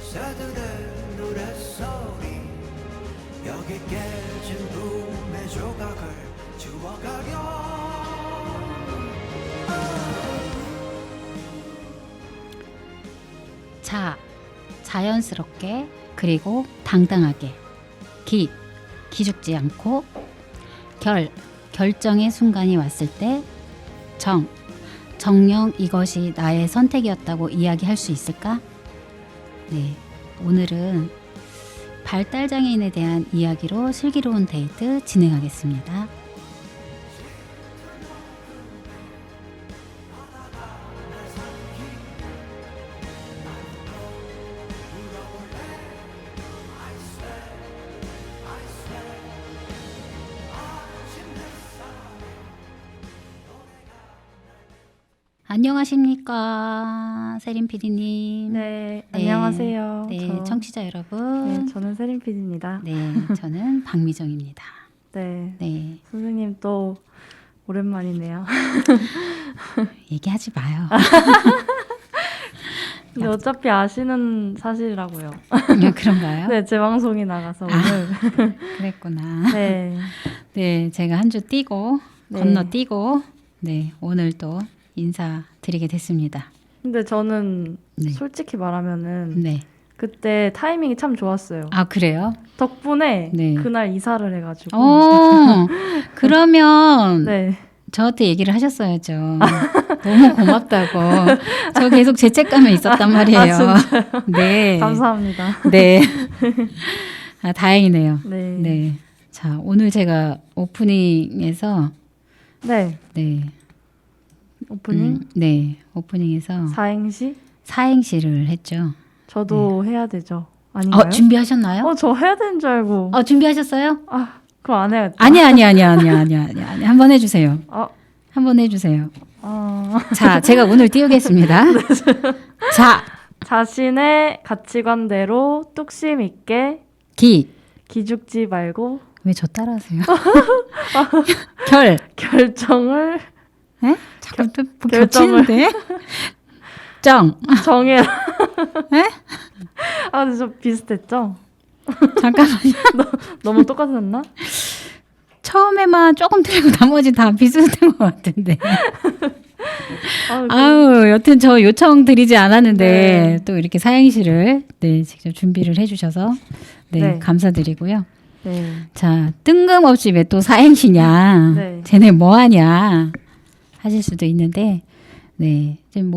새들의 노랫소리 여기 깨진 붐의 조각을 주워가려. 자, 자연스럽게 그리고 당당하게 기죽지 않고 결정의 순간이 왔을 때 정녕 이것이 나의 선택이었다고 이야기할 수 있을까? 네, 오늘은 발달장애인에 대한 이야기로 슬기로운 데이트 진행하겠습니다. 안녕하십니까, 세린 PD님. 네, 안녕하세요. 네, 청취자 여러분. 네, 저는 세린 PD입니다. 네, 저는 박미정입니다. 네, 네, 선생님 또 오랜만이네요. 얘기하지 마요. 근데 어차피 아시는 사실이라고요. 그런가요? 네, 제 방송이 나가서 오늘. 그랬구나. 네, 네, 제가 한 주 뛰고 네. 건너뛰고 네, 오늘 또 인사드리게 됐습니다. 근데 저는 네. 솔직히 말하면은 네. 그때 타이밍이 참 좋았어요. 아, 그래요? 덕분에 네. 그날 이사를 해가지고. 그러면 네, 저한테 얘기를 하셨어야죠. 너무 고맙다고. 저 계속 죄책감에 있었단 말이에요. 네. 감사합니다. 네. 아, 다행이네요. 네, 네. 자, 오늘 제가 오프닝에서 네. 네. 오프닝 네. 오프닝에서 사행시 사행시를 했죠. 저도 해야 되죠. 아닌가요? 준비하셨나요? 저 해야 되는 줄 알고. 준비하셨어요? 그럼 안 해야겠다. 아니야. 한번 해주세요. 한번 해주세요. 어... 자, 제가 오늘 띄우겠습니다. 자, 자신의 가치관대로 뚝심 있게 기죽지 말고 왜 저 따라하세요? 결정을 에? 자꾸 또 결정을. 겹치는데? 정해라. 에? 근데 저 비슷했죠? 잠깐만요. 너무 똑같았나? 처음에만 조금 틀리고 나머지 다 비슷한 것 같은데. 그 여튼 저 요청 드리지 않았는데 네. 또 이렇게 사행시를 네, 직접 준비를 해주셔서 네, 감사드리고요. 네. 자, 뜬금없이 왜 또 사행시냐? 네. 쟤네 뭐하냐? 하실 수도 있는데, 네, 지금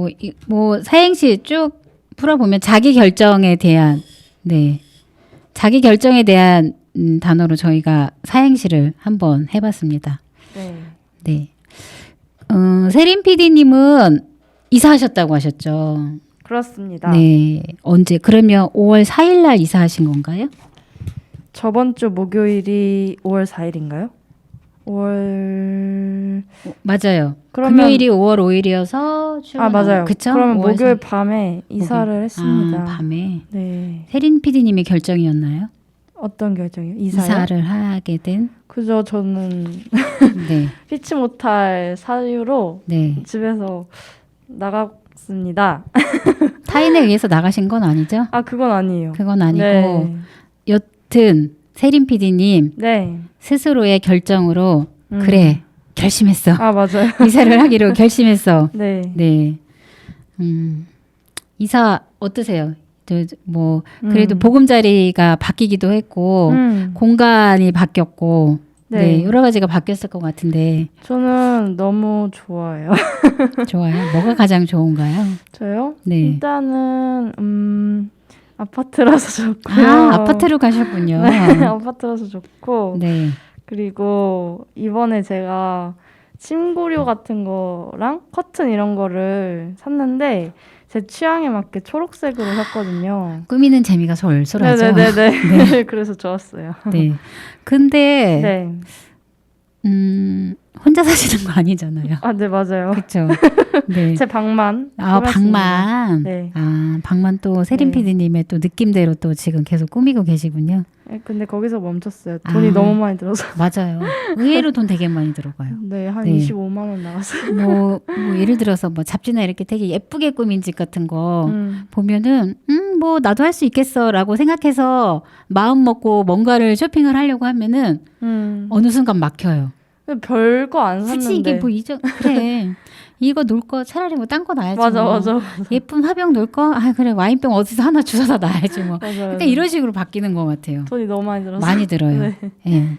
뭐 사행시 쭉 풀어보면 자기 결정에 대한 단어로 저희가 사행시를 한번 해봤습니다. 네. 네. 세린 PD님은 이사하셨다고 하셨죠? 그렇습니다. 네. 언제? 그러면 5월 4일 날 이사하신 건가요? 저번 주 목요일이 5월 4일인가요? 5월 맞아요. 그러면... 금요일이 5월 5일이어서 맞아요. 그쵸? 그러면 5월 목요일 밤에 이사를 했습니다. 밤에. 네. 세린 PD님의 결정이었나요? 어떤 결정이요? 이사요? 이사를 하게 된? 그죠. 저는 네. 피치 못할 사유로 네. 집에서 나갔습니다. 타인에 의해서 나가신 건 아니죠? 그건 아니에요. 그건 아니고 네. 여튼 세린 PD님 네. 스스로의 결정으로 그래 결심했어. 맞아요. 이사를 하기로 결심했어. 네. 네. 이사 어떠세요? 그래도 보금자리가 바뀌기도 했고 공간이 바뀌었고 네, 여러 가지가 바뀌었을 것 같은데 저는 너무 좋아요. 좋아요. 뭐가 가장 좋은가요? 저요? 네. 일단은 아파트라서 좋고요. 아파트로 가셨군요. 네, 아파트라서 좋고 네. 그리고 이번에 제가 침구류 같은 거랑 커튼 이런 거를 샀는데 제 취향에 맞게 초록색으로 샀거든요. 꾸미는 재미가 솔솔하죠. 네네네. 네. 그래서 좋았어요. 네. 근데 네. 혼자 사시는 거 아니잖아요. 네 맞아요. 그렇죠. 네. 제 방만. 방만. 네. 방만 또 세린 네. PD님의 또 느낌대로 또 지금 계속 꾸미고 계시군요. 근데 거기서 멈췄어요. 돈이 너무 많이 들어서. 맞아요. 의외로 돈 되게 많이 들어가요. 네, 한 네. 25만 원 나왔어요. 뭐 예를 들어서 잡지나 이렇게 되게 예쁘게 꾸민 집 같은 거 보면은 뭐 나도 할 수 있겠어라고 생각해서 마음 먹고 뭔가를 쇼핑을 하려고 하면은 어느 순간 막혀요. 별거 안 굳이 샀는데. 이게 뭐 그래. 이거 놓을 거 차라리 뭐 딴 거 놔야지. 맞아, 뭐. 맞아. 예쁜 화병 놓을 거? 아 그래 와인병 어디서 하나 주워다 놔야지 뭐. 맞아요. 그러니까 이런 식으로 바뀌는 것 같아요. 돈이 너무 많이 들어서. 많이 들어요. 네. 예.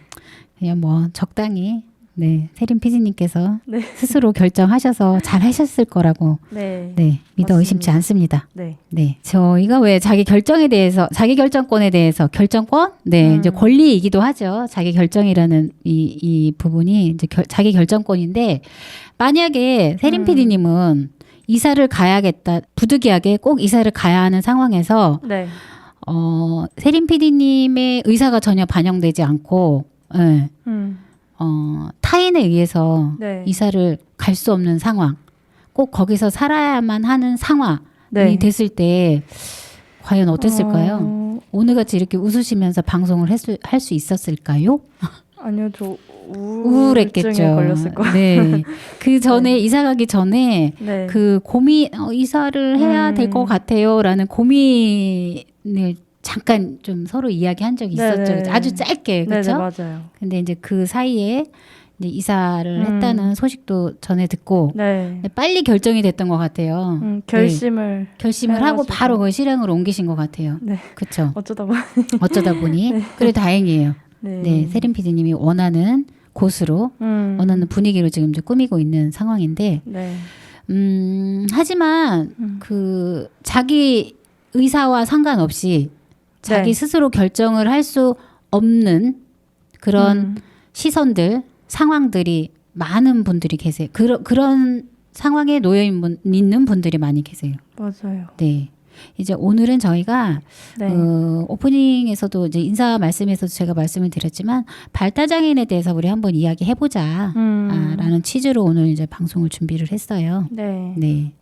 그냥 뭐 적당히 세림 PD님께서 네. 스스로 결정하셔서 잘 하셨을 거라고 네. 믿어 맞습니다. 의심치 않습니다. 네. 네, 저희가 왜 자기 결정권에 대해서 결정권, 이제 권리이기도 하죠. 자기 결정이라는 이 부분이 이제 자기 결정권인데 만약에 세림 PD님은 이사를 가야겠다, 부득이하게 꼭 이사를 가야 하는 상황에서 네. 세림 PD님의 의사가 전혀 반영되지 않고, 예, 타인에 의해서 네. 이사를 갈 수 없는 상황, 꼭 거기서 살아야만 하는 상황이 네. 됐을 때 과연 어땠을까요? 오늘같이 이렇게 웃으시면서 방송을 할 수 있었을까요? 아니요, 저 우울했겠죠. 우울증에 걸렸을 거예요. 네. 그 전에 이사 가기 전에 네. 그 고민, 이사를 해야 될 것 같아요라는 고민을 잠깐 좀 서로 이야기한 적이 있었죠. 네네. 아주 짧게, 네네, 그렇죠? 맞아요. 근데 이제 그 사이에 이제 이사를 했다는 소식도 전에 듣고 네. 빨리 결정이 됐던 것 같아요. 결심을 결심을 하고 해가지고. 바로 그 실행으로 옮기신 것 같아요. 네. 그렇죠. 어쩌다 보니. 보니 그래 다행이에요. 네. 네, 세림 PD님이 원하는 곳으로 원하는 분위기로 지금 이제 꾸미고 있는 상황인데, 네. 하지만 그 자기 의사와 상관없이 자기 네. 스스로 결정을 할 수 없는 그런 시선들, 상황들이 많은 분들이 계세요. 그런 상황에 놓여 있는 분들이 많이 계세요. 맞아요. 네. 이제 오늘은 저희가 네. 오프닝에서도 이제 인사 말씀에서도 제가 말씀을 드렸지만 발달장애인에 대해서 우리 한번 이야기해보자 라는 취지로 오늘 이제 방송을 준비를 했어요. 네. 네.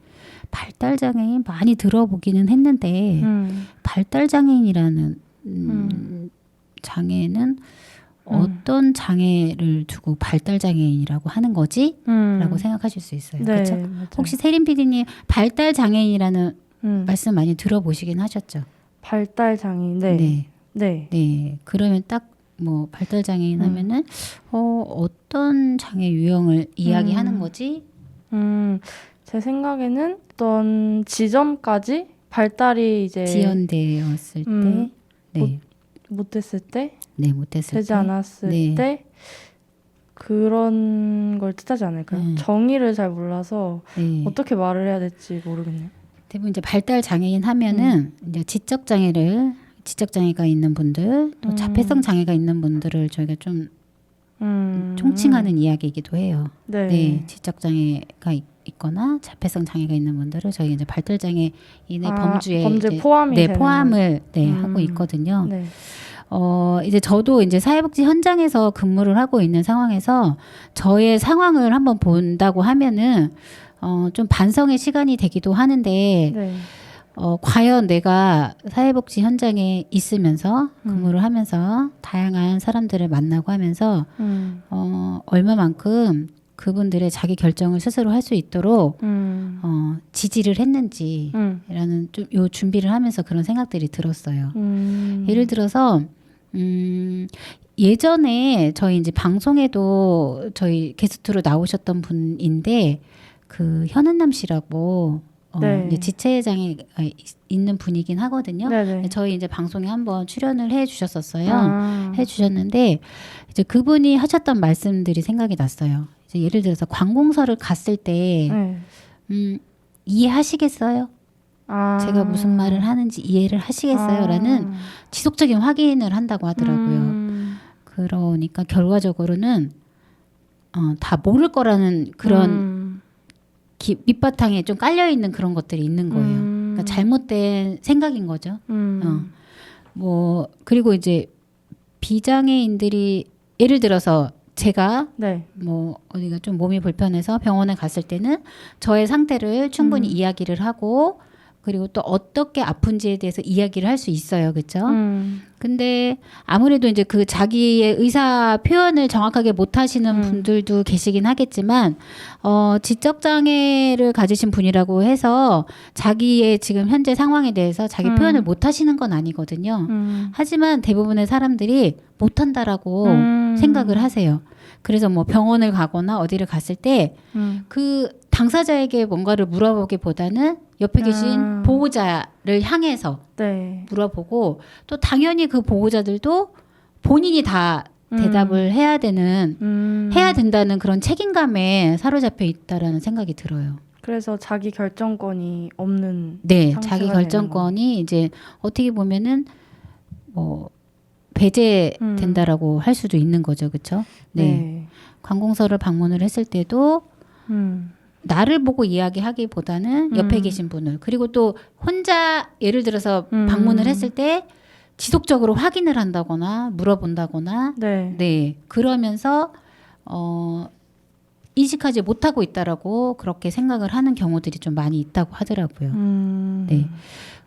발달장애인 많이 들어보기는 했는데 발달장애인이라는 장애는 어떤 장애를 두고 발달장애인이라고 하는 거지? 라고 생각하실 수 있어요. 네, 그렇죠? 맞아요. 혹시 세림 PD님 발달장애인이라는 말씀 많이 들어보시긴 하셨죠? 발달 장애인. 네. 네. 네. 네. 그러면 딱 뭐 발달장애인 하면은 어떤 장애 유형을 이야기하는 거지? 제 생각에는 어떤 지점까지 발달이 이제 지연되었을 때, 네, 못됐을 때, 네, 못됐을 되지 때, 않았을 네. 때 그런 걸 뜻하지 않을까요? 정의를 잘 몰라서 네. 어떻게 말을 해야 될지 모르겠네요. 대부분 이제 발달 장애인 하면은 이제 지적 장애가 있는 분들, 또 자폐성 장애가 있는 분들을 저희가 좀 총칭하는 이야기이기도 해요. 네. 네, 지적 장애가 있거나 자폐성 장애가 있는 분들을 저희 이제 발달 장애인의 범주에 범죄 이제 포함이 되는 포함을 하고 있거든요. 네. 이제 저도 이제 사회복지 현장에서 근무를 하고 있는 상황에서 저의 상황을 한번 본다고 하면은 좀 반성의 시간이 되기도 하는데 네. 과연 내가 사회복지 현장에 있으면서 근무를 하면서 다양한 사람들을 만나고 하면서 얼마만큼 그분들의 자기 결정을 스스로 할 수 있도록 지지를 했는지라는 좀 요 준비를 하면서 그런 생각들이 들었어요. 예를 들어서 예전에 저희 이제 방송에도 저희 게스트로 나오셨던 분인데 그 현은남 씨라고 네. 이제 지체 장애가 있는 분이긴 하거든요. 네네. 저희 이제 방송에 한번 출연을 해주셨었어요. 해주셨는데 이제 그분이 하셨던 말씀들이 생각이 났어요. 이제 예를 들어서 관공서를 갔을 때 이해하시겠어요? 제가 무슨 말을 하는지 이해를 하시겠어요?라는 지속적인 확인을 한다고 하더라고요. 그러니까 결과적으로는 다 모를 거라는 그런 밑바탕에 좀 깔려 있는 그런 것들이 있는 거예요. 그러니까 잘못된 생각인 거죠. 뭐 그리고 이제 비장애인들이 예를 들어서 제가 네. 뭐 어디가 좀 몸이 불편해서 병원에 갔을 때는 저의 상태를 충분히 이야기를 하고 그리고 또 어떻게 아픈지에 대해서 이야기를 할 수 있어요. 그렇죠? 근데 아무래도 이제 그 자기의 의사 표현을 정확하게 못 하시는 분들도 계시긴 하겠지만 지적 장애를 가지신 분이라고 해서 자기의 지금 현재 상황에 대해서 자기 표현을 못 하시는 건 아니거든요. 하지만 대부분의 사람들이 못 한다라고 생각을 하세요. 그래서 뭐 병원을 가거나 어디를 갔을 때 그 당사자에게 뭔가를 물어보기보다는 옆에 계신 보호자를 향해서 네. 물어보고 또 당연히 그 보호자들도 본인이 다 대답을 해야 된다는 그런 책임감에 사로잡혀 있다라는 생각이 들어요. 그래서 자기 결정권이 없는 네, 상태가 자기 되는 결정권이 이제 어떻게 보면은 뭐 배제된다라고 할 수도 있는 거죠, 그렇죠? 네. 네. 관공서를 방문을 했을 때도 음. 나를 보고 이야기하기보다는 옆에 계신 분을 그리고 또 혼자 예를 들어서 방문을 했을 때 지속적으로 확인을 한다거나 물어본다거나 네. 네 그러면서 인식하지 못하고 있다라고 그렇게 생각을 하는 경우들이 좀 많이 있다고 하더라고요. 네,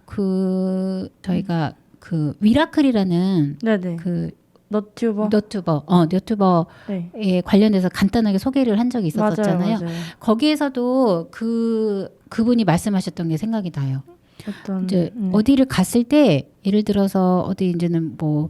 그 저희가 그 위라클이라는 네네. 그 너튜버. 너튜버에 네. 관련해서 간단하게 소개를 한 적이 있었잖아요. 맞아요. 거기에서도 그분이 말씀하셨던 게 생각이 나요. 어떤 이제 어디를 갔을 때 예를 들어서 어디 이제는 뭐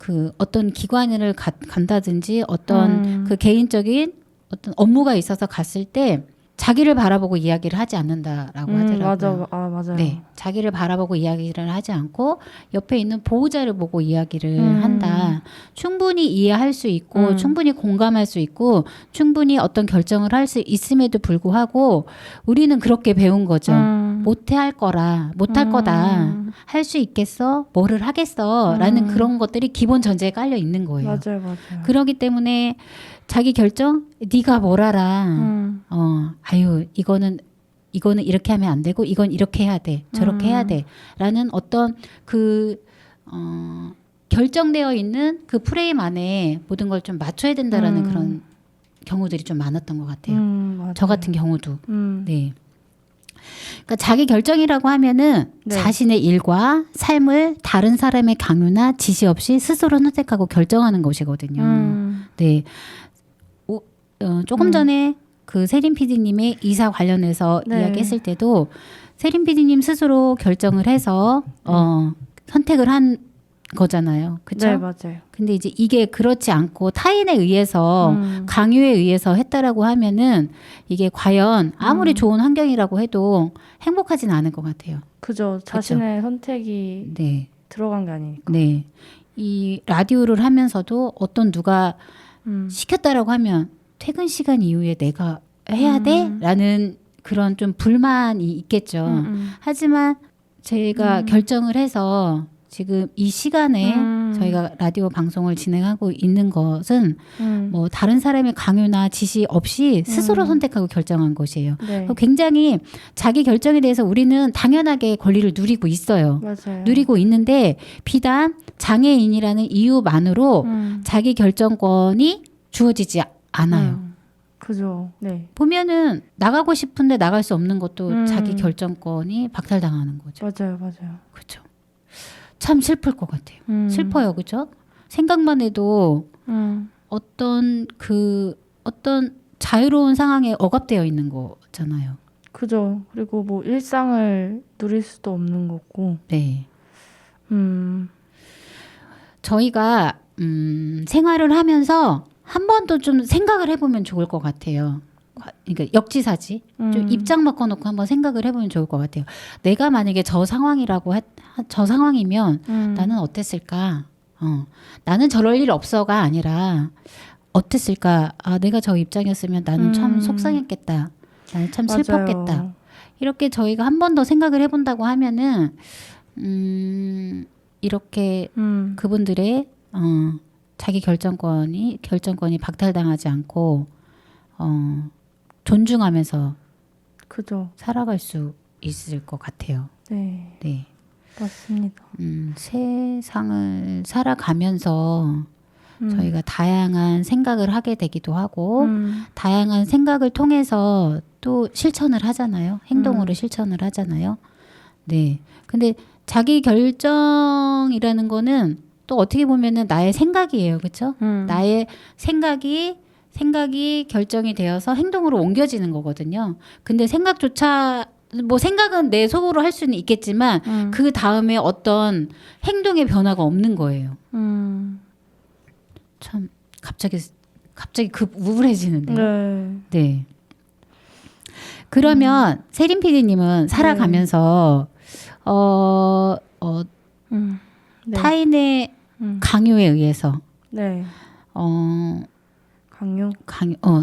그 어떤 기관을 간다든지 어떤 그 개인적인 어떤 업무가 있어서 갔을 때 자기를 바라보고 이야기를 하지 않는다라고 하더라고요. 맞아요. 네, 자기를 바라보고 이야기를 하지 않고 옆에 있는 보호자를 보고 이야기를 한다. 충분히 이해할 수 있고 충분히 공감할 수 있고 충분히 어떤 결정을 할 수 있음에도 불구하고 우리는 그렇게 배운 거죠. 못할 거다. 할 수 있겠어? 뭐를 하겠어? 라는 그런 것들이 기본 전제에 깔려 있는 거예요. 맞아요. 그렇기 때문에 자기 결정? 네가 뭘 알아. 아유 이거는 이렇게 하면 안 되고 이건 이렇게 해야 돼. 저렇게 해야 돼. 라는 어떤 결정되어 있는 그 프레임 안에 모든 걸 좀 맞춰야 된다라는 그런 경우들이 좀 많았던 것 같아요. 맞아요. 저 같은 경우도. 네. 그러니까 자기 결정이라고 하면은 네. 자신의 일과 삶을 다른 사람의 강요나 지시 없이 스스로 선택하고 결정하는 것이거든요. 네. 조금 전에 그 세린 PD님의 이사 관련해서 네. 이야기했을 때도 세린 PD님 스스로 결정을 해서 선택을 한 거잖아요. 그렇죠? 네, 맞아요. 근데 이제 이게 그렇지 않고 타인에 의해서 강요에 의해서 했다라고 하면은 이게 과연 아무리 좋은 환경이라고 해도 행복하진 않을 것 같아요. 그죠. 자신의 선택이 네. 들어간 게 아니니까. 네. 이 라디오를 하면서도 어떤 누가 시켰다라고 하면 퇴근 시간 이후에 내가 해야 돼? 라는 그런 좀 불만이 있겠죠. 하지만 제가 결정을 해서 지금 이 시간에 저희가 라디오 방송을 진행하고 있는 것은 뭐 다른 사람의 강요나 지시 없이 스스로 선택하고 결정한 것이에요. 네. 굉장히 자기 결정에 대해서 우리는 당연하게 권리를 누리고 있어요. 맞아요. 누리고 있는데 비단 장애인이라는 이유만으로 자기 결정권이 주어지지 않아요. 그죠. 네. 보면은 나가고 싶은데 나갈 수 없는 것도 자기 결정권이 박탈당하는 거죠. 맞아요. 그렇죠. 참 슬플 것 같아요. 슬퍼요, 그렇죠? 생각만 해도 어떤 자유로운 상황에 억압되어 있는 거잖아요. 그죠. 그리고 뭐 일상을 누릴 수도 없는 거고. 네. 저희가 생활을 하면서 한 번 더 좀 생각을 해보면 좋을 것 같아요. 그러니까 역지사지 좀 입장 바꿔놓고 한번 생각을 해보면 좋을 것 같아요. 내가 만약에 저 상황이면 나는 어땠을까? 나는 저럴 일 없어가 아니라 어땠을까? 내가 저 입장이었으면 나는 참 속상했겠다. 나는 참 맞아요. 슬펐겠다. 이렇게 저희가 한 번 더 생각을 해본다고 하면은 이렇게 그분들의 자기 결정권이 박탈당하지 않고 존중하면서 그죠. 살아갈 수 있을 것 같아요. 네. 네. 맞습니다. 세상을 살아가면서 저희가 다양한 생각을 하게 되기도 하고 다양한 생각을 통해서 또 실천을 하잖아요. 행동으로 실천을 하잖아요. 네. 근데 자기 결정이라는 거는 또 어떻게 보면은 나의 생각이에요. 그렇죠? 나의 생각이 결정이 되어서 행동으로 옮겨지는 거거든요. 근데 생각조차 뭐 생각은 내 속으로 할 수는 있겠지만 그 다음에 어떤 행동의 변화가 없는 거예요. 참 갑자기 급 우울해지는데요. 네. 네. 그러면 세린 PD님은 살아가면서 네. 타인의 음. 강요에 의해서 네. 강요.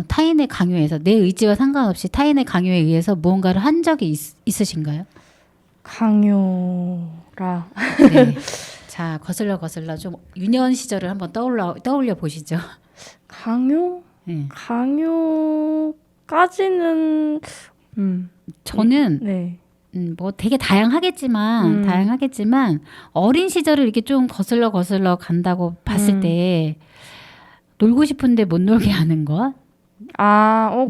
타인의 강요에서 내 의지와 상관없이 타인의 강요에 의해서 무언가를 한 적이 있으신가요? 강요라. 네. 자, 거슬러 좀 유년 시절을 한번 떠올려 보시죠. 강요? 네. 강요까지는 저는 네. 뭐 되게 다양하겠지만 어린 시절을 이렇게 좀 거슬러 간다고 봤을 때 놀고 싶은데 못 놀게 하는 것.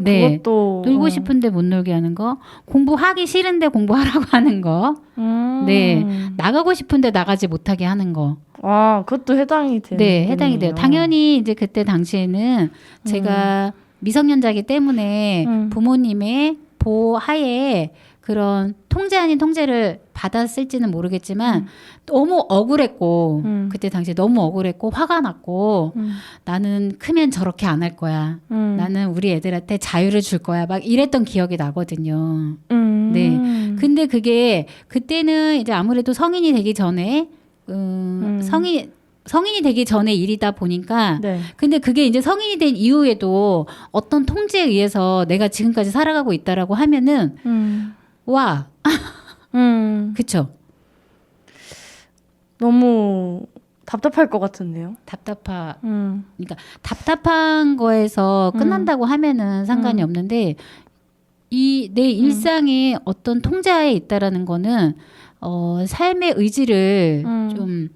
네. 그것도 놀고 싶은데 못 놀게 하는 거. 공부하기 싫은데 공부하라고 하는 거. 네. 나가고 싶은데 나가지 못하게 하는 거. 그것도 해당이 되는 네, 해당이 돼요. 당연히 이제 그때 당시에는 제가 미성년자이기 때문에 부모님의 보하에 그런 통제 아닌 통제를 받았을지는 모르겠지만 너무 억울했고 그때 당시에 너무 억울했고 화가 났고 나는 크면 저렇게 안 할 거야. 나는 우리 애들한테 자유를 줄 거야. 막 이랬던 기억이 나거든요. 네. 근데 그게 그때는 이제 아무래도 성인이 되기 전에 성인이 되기 전에 일이다 보니까 네. 근데 그게 이제 성인이 된 이후에도 어떤 통제에 의해서 내가 지금까지 살아가고 있다라고 하면은 와 그쵸 너무 답답할 것 같은데요. 그러니까 답답한 거에서 끝난다고 하면은 상관이 없는데 이 내 일상에 어떤 통제하에 있다라는 거는 삶의 의지를 좀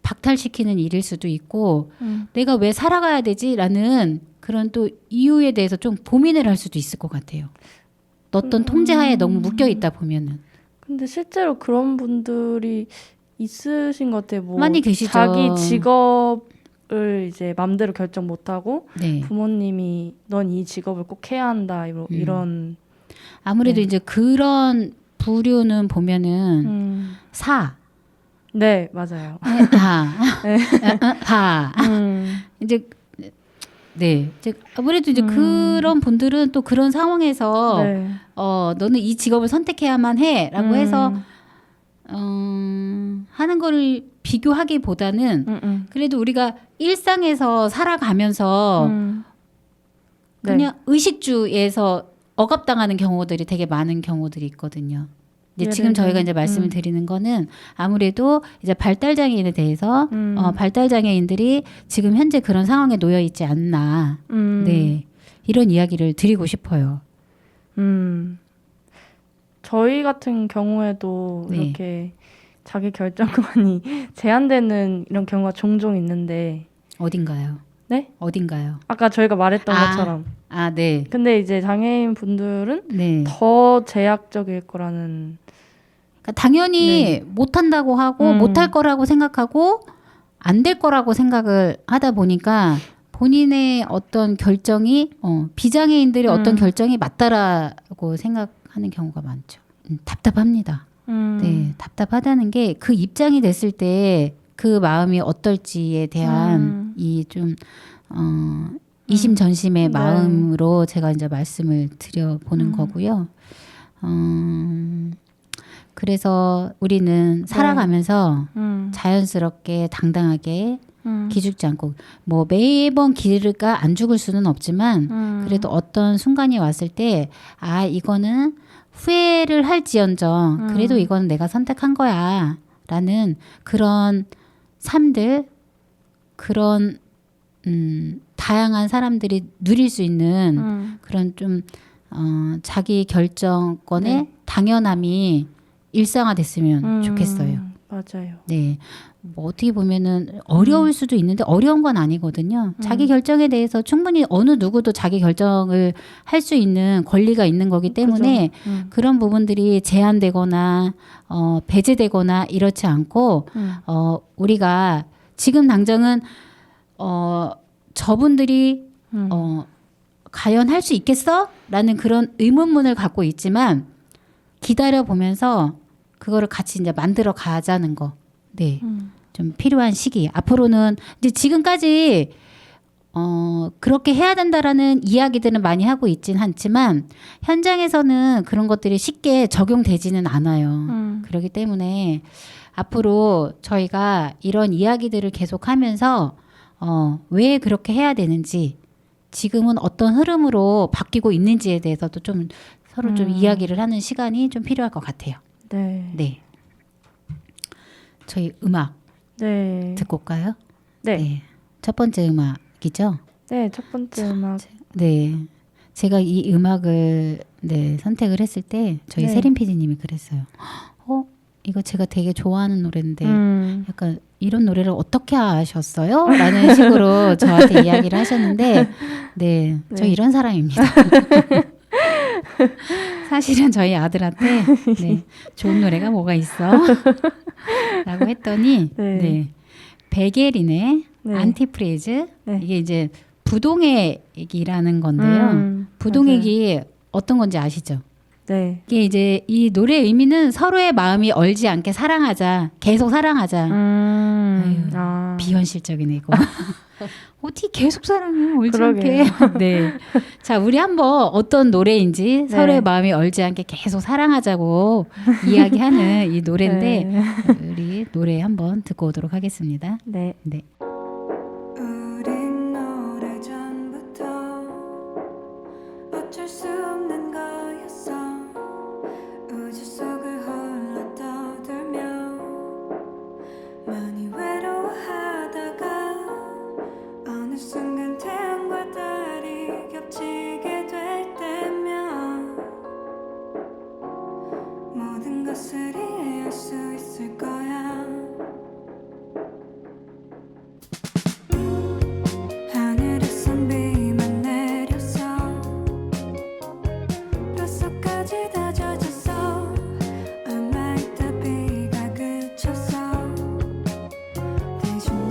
박탈시키는 일일 수도 있고 내가 왜 살아가야 되지라는 그런 또 이유에 대해서 좀 고민을 할 수도 있을 것 같아요. 어떤 통제하에 너무 묶여 있다 보면은. 근데 실제로 그런 분들이 있으신 것 같아요. 뭐 많이 계시죠. 자기 직업을 이제 맘대로 결정 못하고 네. 부모님이 넌 이 직업을 꼭 해야 한다 이런 아무래도 네. 이제 그런 부류는 보면은 네, 맞아요. 이제 네. 이제 아무래도 이제 그런 분들은 또 그런 상황에서 네. 너는 이 직업을 선택해야만 해라고 해서 하는 거를 비교하기보다는 그래도 우리가 일상에서 살아가면서 그냥 의식주에서 억압당하는 경우들이 되게 많은 경우들이 있거든요. 이제 지금 저희가 이제 말씀을 드리는 거는 아무래도 이제 발달장애인에 대해서 발달장애인들이 지금 현재 그런 상황에 놓여 있지 않나. 네. 이런 이야기를 드리고 싶어요. 저희 같은 경우에도 네. 이렇게 자기 결정권이 제한되는 이런 경우가 종종 있는데 어딘가요? 네? 어딘가요? 아까 저희가 말했던 것처럼. 네. 근데 이제 장애인 분들은 네. 더 제약적일 거라는. 그러니까 당연히 못한다고 하고 못할 거라고 생각하고 안 될 거라고 생각을 하다 보니까 본인의 어떤 결정이 비장애인들의 어떤 결정이 맞다라고 생각하는 경우가 많죠. 답답합니다. 네, 답답하다는 게 그 입장이 됐을 때 그 마음이 어떨지에 대한 이 좀 이심전심의 마음으로 제가 이제 말씀을 드려보는 거고요. 그래서 우리는 살아가면서 자연스럽게 당당하게 기죽지 않고 뭐 매번 기르가 안 죽을 수는 없지만 그래도 어떤 순간이 왔을 때 이거는 후회를 할지언정 그래도 이거는 내가 선택한 거야 라는 그런 삶들 그런 다양한 사람들이 누릴 수 있는 그런 좀 자기 결정권의 당연함이 일상화됐으면 좋겠어요. 맞아요. 네. 뭐 어떻게 보면은 어려울 수도 있는데 어려운 건 아니거든요. 자기 결정에 대해서 충분히 어느 누구도 자기 결정을 할 수 있는 권리가 있는 거기 때문에 그런 부분들이 제한되거나 배제되거나 이렇지 않고 우리가 지금 당장은 저분들이 과연 할 수 있겠어? 라는 그런 의문문을 갖고 있지만 기다려 보면서 그거를 같이 이제 만들어 가자는 거. 네. 좀 필요한 시기. 앞으로는 이제 지금까지 그렇게 해야 된다라는 이야기들은 많이 하고 있진 않지만 현장에서는 그런 것들이 쉽게 적용되지는 않아요. 그렇기 때문에 앞으로 저희가 이런 이야기들을 계속하면서 왜 그렇게 해야 되는지 지금은 어떤 흐름으로 바뀌고 있는지에 대해서도 좀 서로 좀 이야기를 하는 시간이 좀 필요할 것 같아요. 네. 네. 저희 음악 네. 듣고 올까요? 네. 첫 번째 음악이죠? 네, 첫 번째 음악. 네. 제가 이 음악을 선택을 했을 때 저희 네. 세림 PD님이 그랬어요. 이거 제가 되게 좋아하는 노래인데 약간 이런 노래를 어떻게 아셨어요? 라는 식으로 저한테 이야기를 하셨는데 네, 저 네. 이런 사람입니다. 사실은 저희 아들한테 좋은 노래가 뭐가 있어? 라고 했더니 네. 베게린의 네. 안티프레이즈 네. 이게 이제 부동액이라는 건데요. 부동액이 어떤 건지 아시죠? 네. 이게 이제 이 노래의 의미는 서로의 마음이 얼지 않게 사랑하자, 계속 사랑하자. 아유, 비현실적이네 이거. 어떻게 계속 사랑해 얼지 그러게요. 않게. 네. 자, 우리 한번 어떤 노래인지 네. 서로의 마음이 얼지 않게 계속 사랑하자고 이야기하는 이 노래인데 네. 우리 노래 한번 듣고 오도록 하겠습니다. 네. 네. 우린 오래전부터 어쩔 수 없는 거였어. 우주 속을 홀로 떠돌며 많이 외로워하다가 어느 순간 태양과 달이 겹치게 될 때면 모든 것을 이해할 수 있을 거야. 하늘에선 비만 내렸어. 뼛속까지 다 젖었어. 얼마 있다 비가 그쳤어. 대신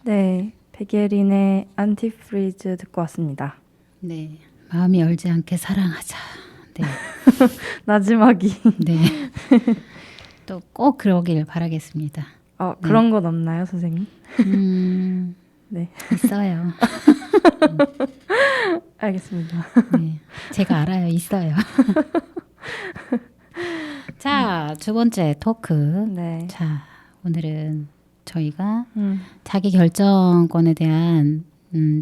네, 백예린의 안티프리즈 듣고 왔습니다. 네, 마음이 얼지 않게 사랑하자. 네, 마지막이 네. 또 꼭 그러길 바라겠습니다. 그런 건 없나요, 선생님? 네, 있어요. 알겠습니다. 네, 제가 알아요. 있어요. 자, 두 번째 토크. 네, 자, 오늘은 저희가 음, 자기 결정권에 대한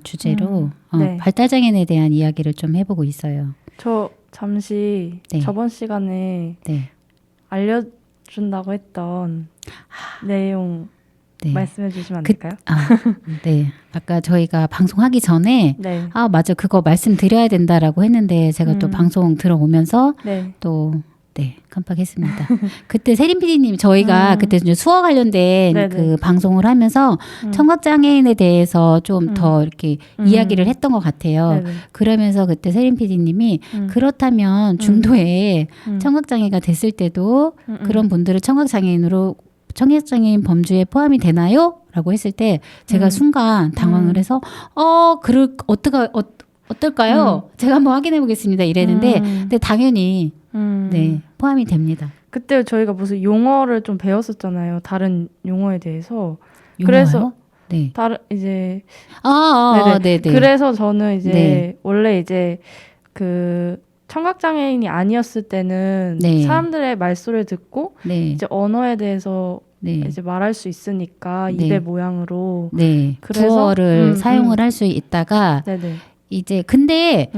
주제로 네. 발달장애인에 대한 이야기를 좀 해보고 있어요. 저 잠시 네. 저번 시간에 네, 알려준다고 했던 내용 네. 말씀해 주시면 안 그- 될까요? 네. 아까 저희가 방송하기 전에 네, 맞아, 그거 말씀드려야 된다라고 했는데 제가 또 방송 들어오면서 네, 또 네, 깜빡했습니다. 그때 세린 PD님 저희가 그때 이제 수어 관련된 네네. 그 방송을 하면서 청각장애인에 대해서 좀 더 이렇게 이야기를 했던 것 같아요. 네네. 그러면서 그때 세린 PD님이 그렇다면 중도에 청각장애가 됐을 때도 그런 분들은 청각장애인 범주에 포함이 되나요? 라고 했을 때 제가 순간 당황을 해서 어떨까요? 제가 한번 확인해 보겠습니다. 이랬는데 근데 당연히 네, 포함이 됩니다. 그때 저희가 무슨 용어를 좀 배웠었잖아요. 다른 용어에 대해서. 용어요? 그래서 네. 다른 이제 네네. 그래서 저는 이제 네. 원래 이제 그 청각장애인이 아니었을 때는 네. 사람들의 말소리를 듣고 네. 이제 언어에 대해서 네. 이제 말할 수 있으니까 네. 입의 모양으로. 네. 그래서 구어를 사용을 할 수 있다가 네네. 이제 근데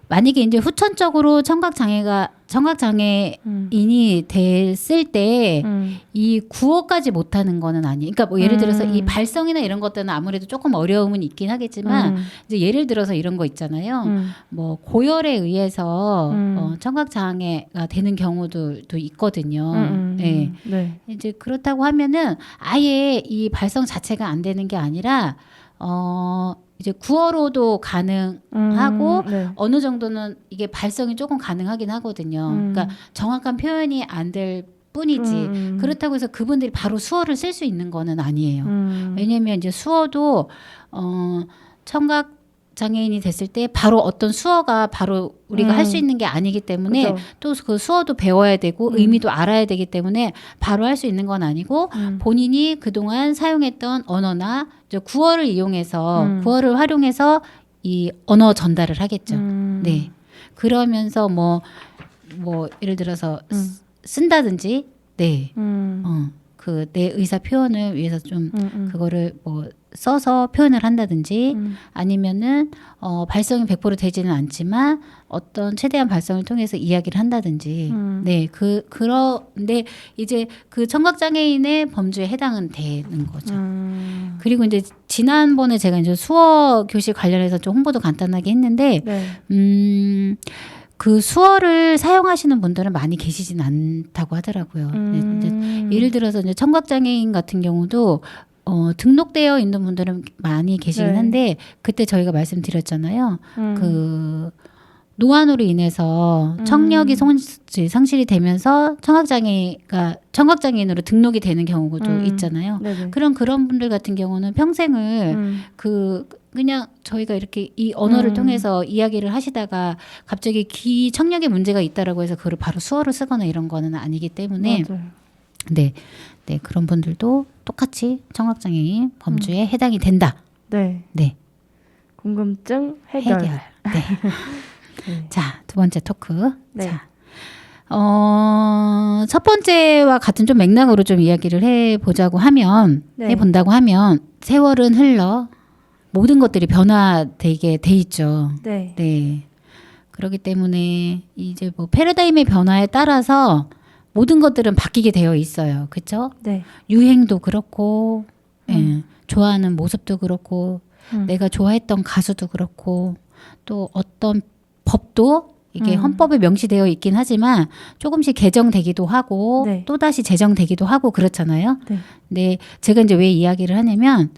만약에 이제 후천적으로 청각장애인이 됐을 때 이 구어까지 못하는 거는 아니에요. 그러니까 뭐 예를 들어서 이 발성이나 이런 것들은 아무래도 조금 어려움은 있긴 하겠지만 이제 예를 들어서 이런 거 있잖아요. 뭐 고열에 의해서 청각장애가 되는 경우도 있거든요. 네. 네. 이제 그렇다고 하면은 아예 이 발성 자체가 안 되는 게 아니라 이제 구어로도 가능하고 네. 어느 정도는 이게 발성이 조금 가능하긴 하거든요. 그러니까 정확한 표현이 안 될 뿐이지. 그렇다고 해서 그분들이 바로 수어를 쓸 수 있는 거는 아니에요. 왜냐하면 이제 수어도 청각 장애인이 됐을 때 바로 어떤 수어가 바로 우리가 할 수 있는 게 아니기 때문에 그죠. 또 그 수어도 배워야 되고 의미도 알아야 되기 때문에 바로 할 수 있는 건 아니고 본인이 그동안 사용했던 언어나 이제 구어를 이용해서 구어를 활용해서 이 언어 전달을 하겠죠. 네. 그러면서 뭐 예를 들어서 쓴다든지 네. 그 내 의사 표현을 위해서 좀 그거를 뭐 써서 표현을 한다든지 아니면은 발성이 100% 되지는 않지만 어떤 최대한 발성을 통해서 이야기를 한다든지 네. 그런데 이제 그 청각장애인의 범주에 해당은 되는 거죠. 그리고 이제 지난번에 제가 이제 수어 교실 관련해서 좀 홍보도 간단하게 했는데 네. 그 수어를 사용하시는 분들은 많이 계시진 않다고 하더라고요. 이제 예를 들어서 이제 청각장애인 같은 경우도 등록되어 있는 분들은 많이 계시긴 네. 한데 그때 저희가 말씀드렸잖아요. 그 노안으로 인해서 청력이 상실이 되면서 청각장애인으로 등록이 되는 경우도 있잖아요. 네네. 그런 분들 같은 경우는 평생을 그냥 저희가 이렇게 이 언어를 통해서 이야기를 하시다가 갑자기 귀 청력에 문제가 있다라고 해서 그걸 바로 수어로 쓰거나 이런 거는 아니기 때문에 맞아요. 네 그런 분들도 똑같이 청각장애인 범주에 해당이 된다. 네. 네. 궁금증 해결. 네. 네. 자, 두 번째 토크. 네. 자, 첫 번째와 같은 좀 맥락으로 좀 이야기를 해본다고 하면 세월은 흘러 모든 것들이 변화되게 돼 있죠. 네. 네. 그렇기 때문에 이제 뭐 패러다임의 변화에 따라서 모든 것들은 바뀌게 되어 있어요. 그렇죠? 네. 유행도 그렇고, 예, 좋아하는 모습도 그렇고, 내가 좋아했던 가수도 그렇고, 또 어떤 법도 이게 헌법에 명시되어 있긴 하지만 조금씩 개정되기도 하고 네. 또다시 제정되기도 하고 그렇잖아요. 네. 근데 제가 이제 왜 이야기를 하냐면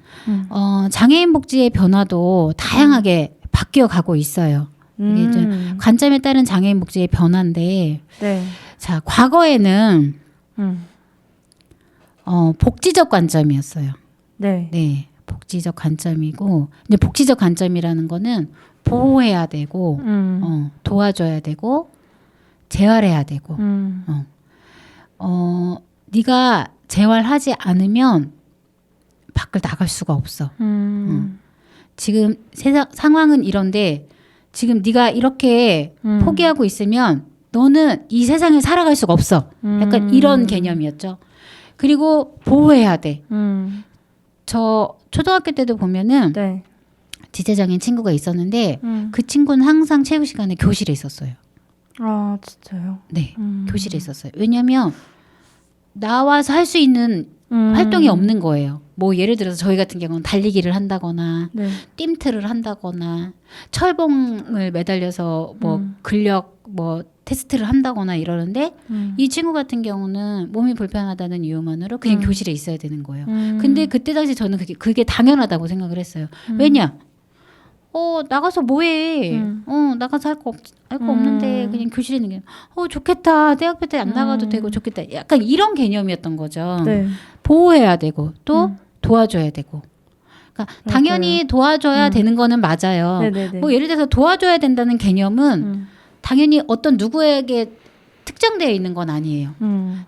장애인 복지의 변화도 다양하게 바뀌어 가고 있어요. 이게 이제 관점에 따른 장애인 복지의 변화인데 네. 자, 과거에는 복지적 관점이었어요. 네. 네, 복지적 관점이고, 근데 복지적 관점이라는 거는 보호해야 되고, 도와줘야 되고, 재활해야 되고, 네가 재활하지 않으면 밖을 나갈 수가 없어. 지금 세상 상황은 이런데 지금 네가 이렇게 포기하고 있으면 너는 이 세상에 살아갈 수가 없어. 약간 이런 개념이었죠. 그리고 보호해야 돼. 저 초등학교 때도 보면은 네. 지체장애인 친구가 있었는데 그 친구는 항상 체육 시간에 교실에 있었어요. 아, 진짜요? 네, 교실에 있었어요. 왜냐하면 나와서 할 수 있는 활동이 없는 거예요. 뭐 예를 들어서 저희 같은 경우는 달리기를 한다거나 네. 뜀트를 한다거나 철봉을 매달려서 뭐 근력 뭐 테스트를 한다거나 이러는데 이 친구 같은 경우는 몸이 불편하다는 이유만으로 그냥 교실에 있어야 되는 거예요. 근데 그때 당시 저는 그게 당연하다고 생각을 했어요. 왜냐? 나가서 뭐해? 나가서 할 거 없는데 그냥 교실에 있는 게 좋겠다. 대학교 때 안 나가도 되고 좋겠다. 약간 이런 개념이었던 거죠. 네. 보호해야 되고 또 도와줘야 되고. 그러니까 맞아요. 당연히 도와줘야 되는 거는 맞아요. 네네네. 뭐 예를 들어서 도와줘야 된다는 개념은 당연히 어떤 누구에게 특정되어 있는 건 아니에요.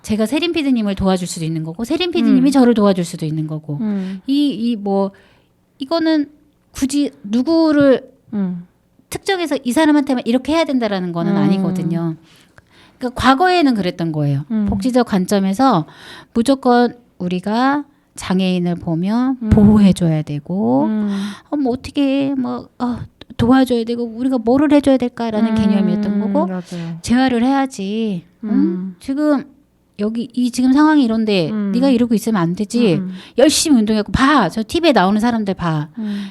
제가 세린 PD님을 도와줄 수도 있는 거고 세린 PD님이 저를 도와줄 수도 있는 거고 이거는 굳이 누구를 특정해서 이 사람한테만 이렇게 해야 된다라는 거는 아니거든요. 그러니까 과거에는 그랬던 거예요. 복지적 관점에서 무조건 우리가 장애인을 보면 보호해줘야 되고 뭐 어떻게 도와줘야 되고 우리가 뭐를 해줘야 될까라는 개념이었던 거고 맞아요. 재활을 해야지. 지금 여기 지금 상황이 이런데 네가 이러고 있으면 안 되지. 열심히 운동했고 봐. 저 TV에 나오는 사람들 봐.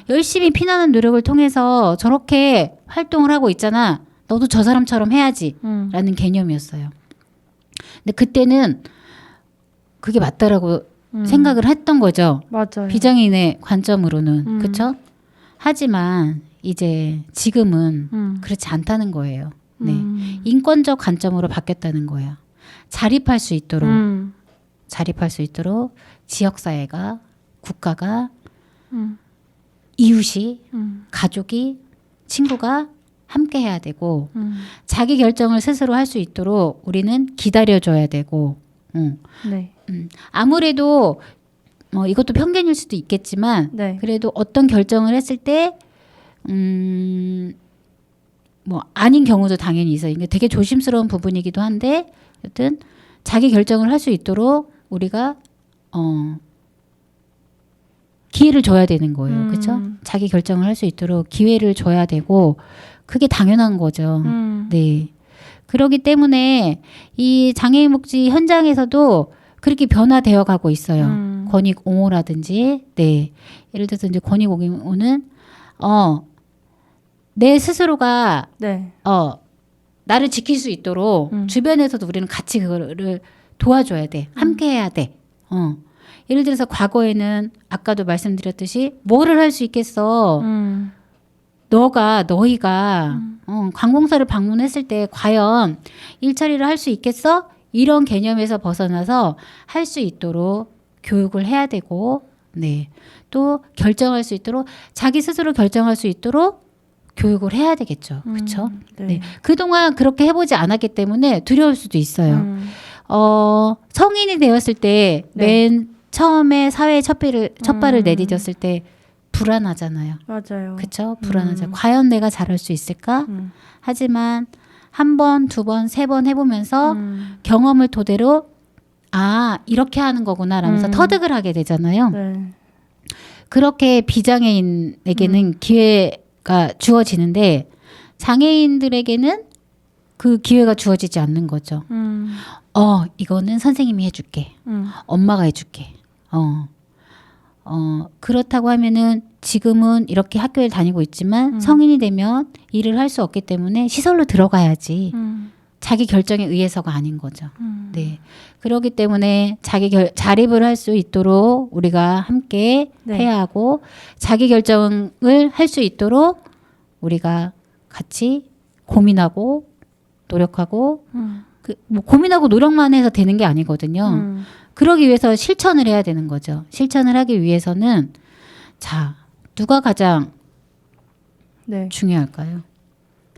열심히 피나는 노력을 통해서 저렇게 활동을 하고 있잖아. 너도 저 사람처럼 해야지. 라는 개념이었어요. 근데 그때는 그게 맞다라고 생각을 했던 거죠. 맞아요. 비장애인의 관점으로는. 그렇죠? 하지만 이제 지금은 그렇지 않다는 거예요. 네. 인권적 관점으로 바뀌었다는 거예요. 자립할 수 있도록 지역사회가 국가가 이웃이 가족이 친구가 함께 해야 되고 자기 결정을 스스로 할 수 있도록 우리는 기다려줘야 되고 네. 아무래도 이것도 편견일 수도 있겠지만 네. 그래도 어떤 결정을 했을 때 뭐 아닌 경우도 당연히 있어요. 이게 되게 조심스러운 부분이기도 한데 여튼 자기 결정을 할 수 있도록 우리가 기회를 줘야 되는 거예요. 그렇죠? 자기 결정을 할 수 있도록 기회를 줘야 되고 그게 당연한 거죠. 네. 그렇기 때문에 이 장애인 복지 현장에서도 그렇게 변화되어 가고 있어요. 권익 옹호라든지 네. 예를 들어서 이제 권익 옹호는 내 스스로가 네. 나를 지킬 수 있도록 주변에서도 우리는 같이 그거를 도와줘야 돼. 함께 해야 돼. 예를 들어서 과거에는 아까도 말씀드렸듯이 뭐를 할 수 있겠어. 너희가 관공서를 방문했을 때 과연 일처리를 할 수 있겠어? 이런 개념에서 벗어나서 할 수 있도록 교육을 해야 되고 네. 또 결정할 수 있도록 자기 스스로 결정할 수 있도록 교육을 해야 되겠죠. 그렇죠? 네. 네. 그동안 그렇게 해보지 않았기 때문에 두려울 수도 있어요. 성인이 되었을 때 맨 처음에 사회에 첫 발을 내디뎠을 때 불안하잖아요. 맞아요. 그렇죠? 불안하죠. 과연 내가 잘할 수 있을까? 하지만 한 번, 두 번, 세 번 해보면서 경험을 토대로 이렇게 하는 거구나 라면서 터득을 하게 되잖아요. 네. 그렇게 비장애인에게는 기회가 주어지는데 장애인들에게는 그 기회가 주어지지 않는 거죠. 이거는 선생님이 해줄게. 엄마가 해줄게. 그렇다고 하면은 지금은 이렇게 학교에 다니고 있지만 성인이 되면 일을 할 수 없기 때문에 시설로 들어가야지. 자기 결정에 의해서가 아닌 거죠. 네. 그렇기 때문에 자립을 할 수 있도록 우리가 함께 해야 하고 자기 결정을 할 수 있도록 우리가 같이 고민하고 노력하고 뭐 고민하고 노력만 해서 되는 게 아니거든요. 그러기 위해서 실천을 해야 되는 거죠. 실천을 하기 위해서는 자, 누가 가장 네. 중요할까요?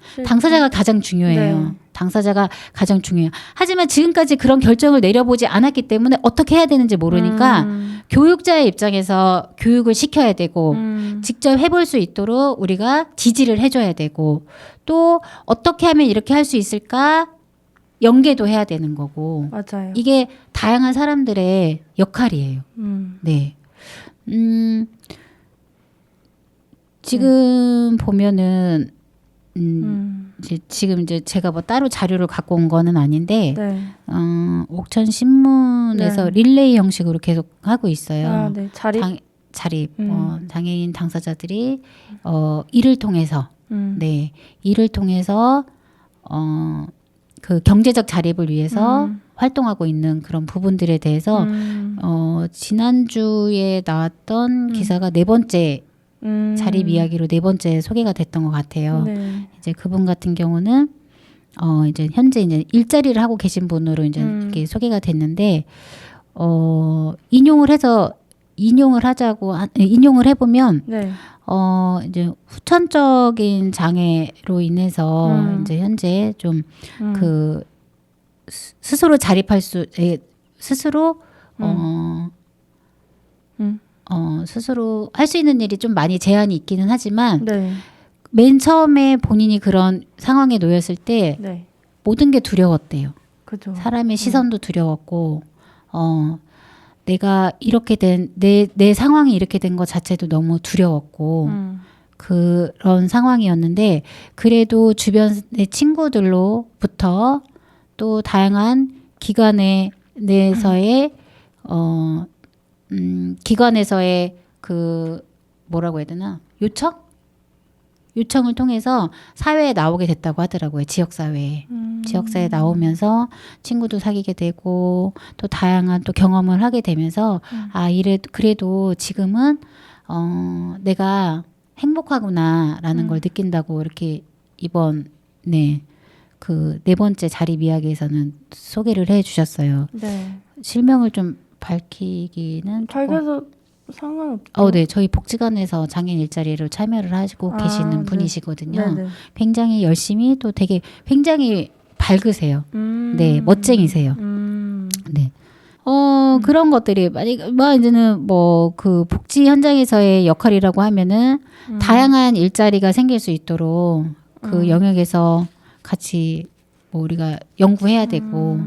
실천. 당사자가 가장 중요해요. 네. 당사자가 가장 중요해요. 하지만 지금까지 그런 결정을 내려보지 않았기 때문에 어떻게 해야 되는지 모르니까 교육자의 입장에서 교육을 시켜야 되고 직접 해볼 수 있도록 우리가 지지를 해줘야 되고 또 어떻게 하면 이렇게 할 수 있을까 연계도 해야 되는 거고 맞아요. 이게 다양한 사람들의 역할이에요. 네. 지금 보면은 지금 이제 제가 뭐 따로 자료를 갖고 온 거는 아닌데 네. 옥천 신문에서 네. 릴레이 형식으로 계속 하고 있어요. 아, 네. 자립 장애인 당사자들이 일을 통해서 네 일을 통해서 그 경제적 자립을 위해서 활동하고 있는 그런 부분들에 대해서 지난주에 나왔던 기사가 네 번째 자립 이야기로 네 번째 소개가 됐던 것 같아요. 네. 이제 그분 같은 경우는 이제 현재 이제 일자리를 하고 계신 분으로 이제 이렇게 소개가 됐는데 인용을 해보면 네. 이제 후천적인 장애로 인해서 이제 현재 좀 그 스스로 자립할 스스로 스스로 할 수 있는 일이 좀 많이 제한이 있기는 하지만 네. 맨 처음에 본인이 그런 상황에 놓였을 때 네. 모든 게 두려웠대요. 그죠. 사람의 시선도 두려웠고 내가 이렇게 된 내 상황이 이렇게 된 것 자체도 너무 두려웠고 그런 상황이었는데 그래도 주변의 친구들로부터 또 다양한 기관에 내에서의 기관에서의 그 뭐라고 해야 되나 요청을 통해서 사회에 나오게 됐다고 하더라고요. 지역사회에. 지역사회에 나오면서 친구도 사귀게 되고 또 다양한 또 경험을 하게 되면서 그래도 지금은 내가 행복하구나라는 걸 느낀다고 이렇게 이번 그 네 번째 자립 이야기에서는 소개를 해 주셨어요. 네. 실명을 좀 밝히기는 밝혀서 상관없죠. 네. 저희 복지관에서 장애인 일자리를 참여를 하시고 계시는 네. 분이시거든요. 네네. 굉장히 열심히 또 되게 굉장히 밝으세요. 네, 멋쟁이세요. 네. 그런 것들이 뭐 이제는 뭐 그 복지 현장에서의 역할이라고 하면은 다양한 일자리가 생길 수 있도록 그 영역에서 같이 뭐 우리가 연구해야 되고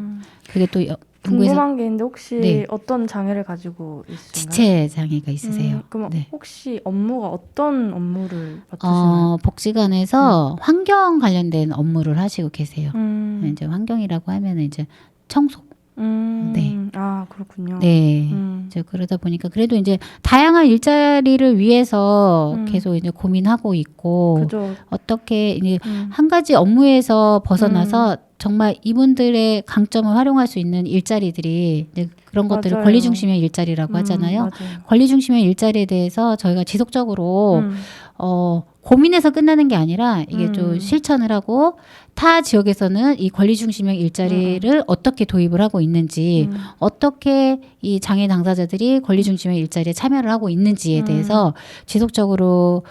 그게 또 궁금한 게 있는데 혹시 네. 어떤 장애를 가지고 있으신가요? 지체 장애가 있으세요. 그럼 네. 혹시 업무가 어떤 업무를 맡으시나요? 복지관에서 환경 관련된 업무를 하시고 계세요. 음. 이제 환경이라고 하면 이제 청소. 네. 아, 그렇군요. 네. 이제 그러다 보니까 그래도 이제 다양한 일자리를 위해서 계속 이제 고민하고 있고 그죠. 어떻게 이제 한 가지 업무에서 벗어나서 정말 이분들의 강점을 활용할 수 있는 일자리들이 이제 그런 것들을 맞아요. 권리 중심의 일자리라고 하잖아요. 맞아요. 권리 중심의 일자리에 대해서 저희가 지속적으로 고민해서 끝나는 게 아니라 이게 좀 실천을 하고 타 지역에서는 이 권리 중심의 일자리를 어떻게 도입을 하고 있는지 어떻게 이 장애 당사자들이 권리 중심의 일자리에 참여를 하고 있는지에 대해서 지속적으로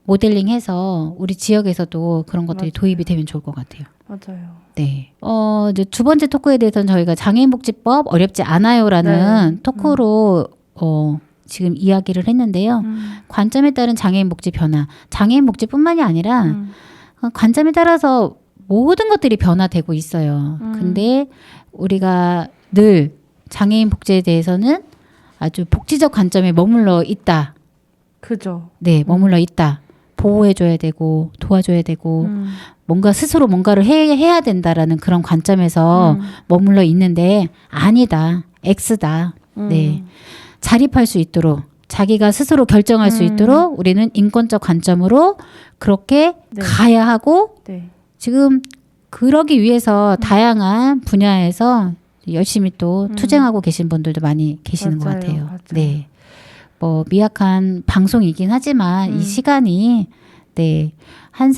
모델링해서 우리 지역에서도 그런 것들이 맞아요. 도입이 되면 좋을 것 같아요. 맞아요. 네. 이제 두 번째 토크에 대해서는 저희가 장애인복지법 어렵지 않아요라는 토크로 지금 이야기를 했는데요. 관점에 따른 장애인복지 변화. 장애인복지뿐만이 아니라 관점에 따라서 모든 것들이 변화되고 있어요. 근데 우리가 늘 장애인 복지에 대해서는 아주 복지적 관점에 머물러 있다. 그죠. 네, 머물러 있다. 보호해줘야 되고 도와줘야 되고 뭔가 스스로 뭔가를 해야 된다라는 그런 관점에서 머물러 있는데 아니다. X다. 네. 자립할 수 있도록 자기가 스스로 결정할 수 있도록 우리는 인권적 관점으로 그렇게 네. 가야 하고 네. 지금 그러기 위해서 다양한 분야에서 열심히 또 투쟁하고 계신 분들도 많이 계시는 것 맞아요. 같아요. 맞아요. 네. 뭐 미약한 방송이긴 하지만 이 시간이 네. 한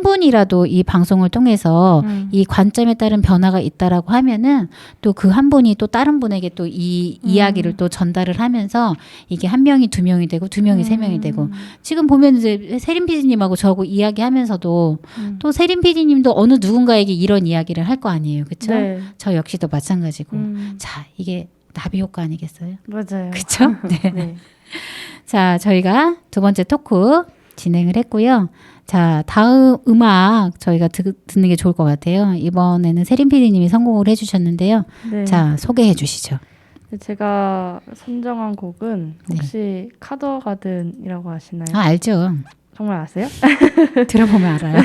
분이라도 이 방송을 통해서 이 관점에 따른 변화가 있다라고 하면은 또 그 한 분이 또 다른 분에게 또 이 이야기를 또 전달을 하면서 이게 한 명이 두 명이 되고 두 명이 세 명이 되고 지금 보면 이제 세림 PD님하고 저하고 이야기하면서도 또 세림 PD님도 어느 누군가에게 이런 이야기를 할 거 아니에요. 그렇죠? 네. 저 역시도 마찬가지고. 자, 이게 나비 효과 아니겠어요? 맞아요. 그렇죠? 네. 네. 자, 저희가 두 번째 토크 진행을 했고요. 자, 다음 음악 저희가 듣는 게 좋을 것 같아요. 이번에는 세림 PD님이 선곡을 해주셨는데요. 네. 자, 소개해 주시죠. 제가 선정한 곡은 혹시 카더가든이라고 아시나요? 아, 알죠. 정말 아세요? 들어보면 알아요.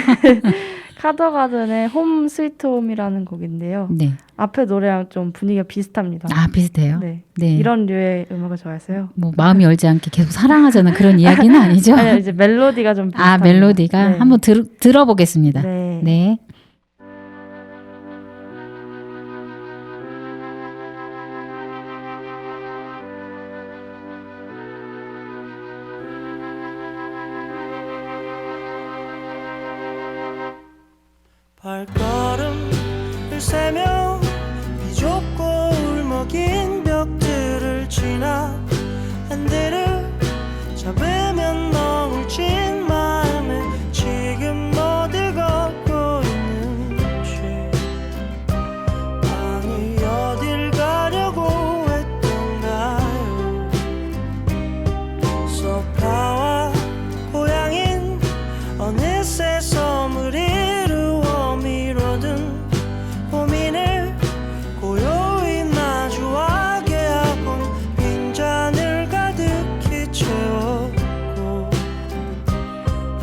카더가든의 홈 스위트 홈이라는 곡인데요. 네. 앞에 노래랑 좀 분위기가 비슷합니다. 아, 비슷해요? 네. 네. 이런 류의 음악을 좋아해서요. 뭐 마음이 열지 않게 계속 사랑하자는 그런 이야기는 아니죠? 아니, 이제 멜로디가 좀 비슷합니다. 아, 멜로디가? 네. 한번 들어보겠습니다. 네. 네. 발걸음을 세며 비좁고 울먹인 벽들을 지나 핸들을 잡으면 멍울진 마음에 지금 어딜 걷고 있는지 아니 어딜 가려고 했던가요. 소파와 고향인 어느새 소물이 고민을 고요히 마주하게 하곤 빈잔을 가득히 채웠고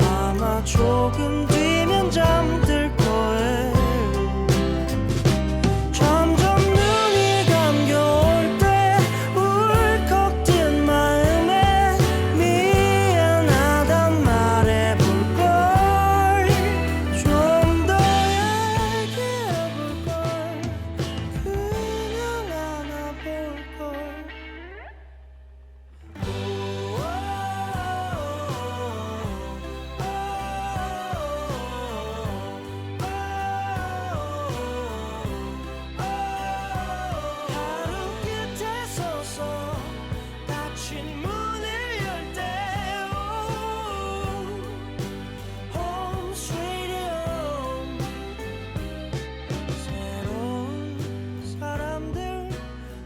아마 조금 뒤면 잠들 거예요. 점점 눈이 감겨올 때 울컥 든 마음에 미안하단 말해볼걸. 좀 더 얘기해볼걸. 그냥 안아볼걸. 하루 끝에 서서 닫힌 문을 열 때 Home sweet home. 새로운 사람들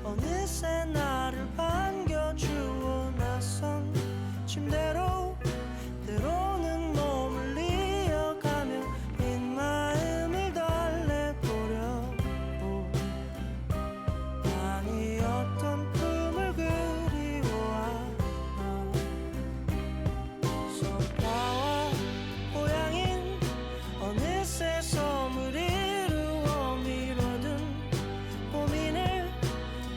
어느새 나를 반겨주어 낯선 침대로 때로는 몸을 이어가며 빈 마음을 달래보려고 아니 어떤 품을 그리워하나. 소파와 고향인 어느새 소물 이루어 미뤄둔 고민을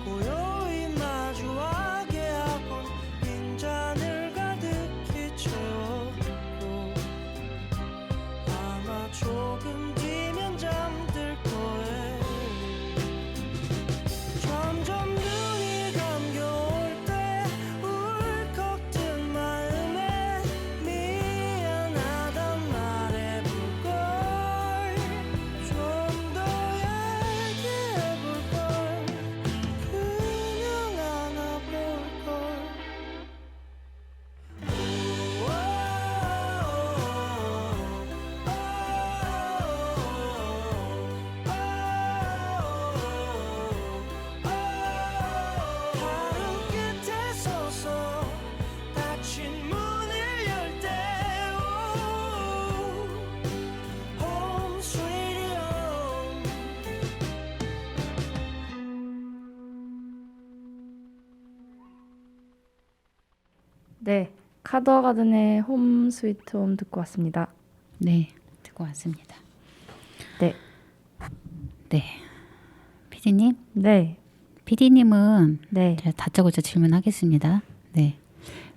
고요히 마주하게 하곤 빈잔을 가득히 채웠고 아마 조금 뒤면 잠들 거예요. 점점 눈이 감겨올 때 울컥 든 마음에 미안하단 말해볼걸. 좀 더 얘기해볼걸. 그냥 안아볼걸. 하루 끝에 서서 닫힌 문을 열 때 Home sweet home. 네. 카더가든의 홈 스위트 홈 듣고 왔습니다. 네. 듣고 왔습니다. 네. 네. PD님? 네. PD님은 네. 제가 다짜고짜 질문하겠습니다. 네.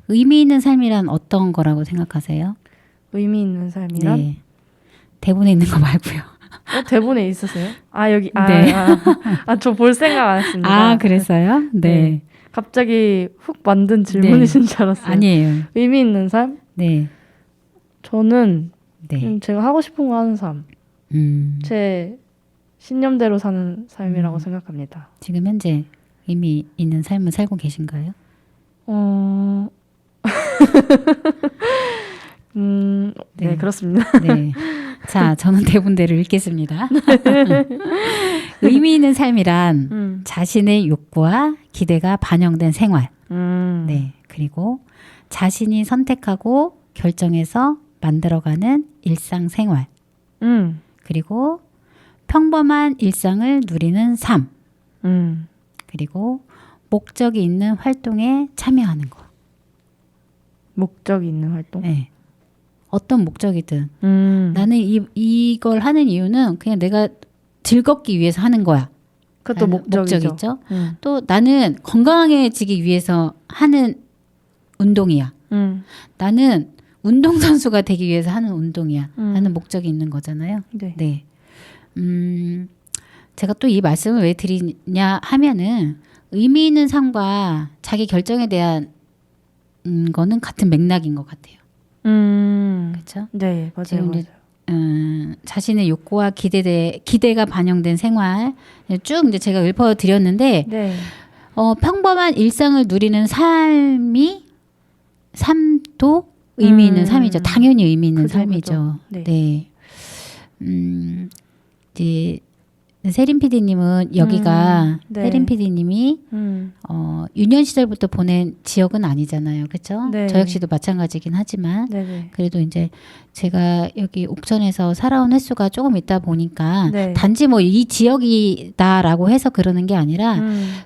의미 있는 삶이란 어떤 거라고 생각하세요? 의미 있는 삶이란? 네. 대본에 있는 거 말고요. 대본에 있으세요? 아, 여기. 네. 저 볼 생각 안 했습니다. 아, 그랬어요? 네. 갑자기 훅 만든 질문이신 줄 알았어요. 아니에요. 의미 있는 삶? 네. 저는 네. 제가 하고 싶은 거 하는 삶. 제 신념대로 사는 삶이라고 생각합니다. 지금 현재 의미 있는 삶을 살고 계신가요? 네, 그렇습니다. 네. 자, 저는 대본대로 읽겠습니다. 의미 있는 삶이란 자신의 욕구와 기대가 반영된 생활. 네. 그리고 자신이 선택하고 결정해서 만들어가는 일상생활. 그리고 평범한 일상을 누리는 삶. 그리고 목적이 있는 활동에 참여하는 거. 목적이 있는 활동? 네. 어떤 목적이든 나는 이걸 하는 이유는 그냥 내가 즐겁기 위해서 하는 거야. 그것도 목적이죠. 있죠. 또 나는 건강해지기 위해서 하는 운동이야. 나는 운동선수가 되기 위해서 하는 운동이야. 하는 목적이 있는 거잖아요. 네. 네. 제가 또 이 말씀을 왜 드리냐 하면은 의미 있는 삶과 자기 결정에 대한 거는 같은 맥락인 것 같아요. 그렇죠? 네, 맞아요. 지금 이제 맞아요. 자신의 욕구와 기대가 반영된 생활 쭉 이제 제가 읊어드렸는데 네. 평범한 일상을 누리는 삶도 의미 있는 삶이죠. 당연히 의미 있는 그죠, 삶이죠. 그죠. 네. 네. 이제 세린 PD님은 여기가 네. 세린 PD님이 유년 시절부터 보낸 지역은 아니잖아요, 그렇죠? 네. 저 역시도 마찬가지긴 하지만 네네. 그래도 이제 제가 여기 옥천에서 살아온 횟수가 조금 있다 보니까 네. 단지 뭐 이 지역이다라고 해서 그러는 게 아니라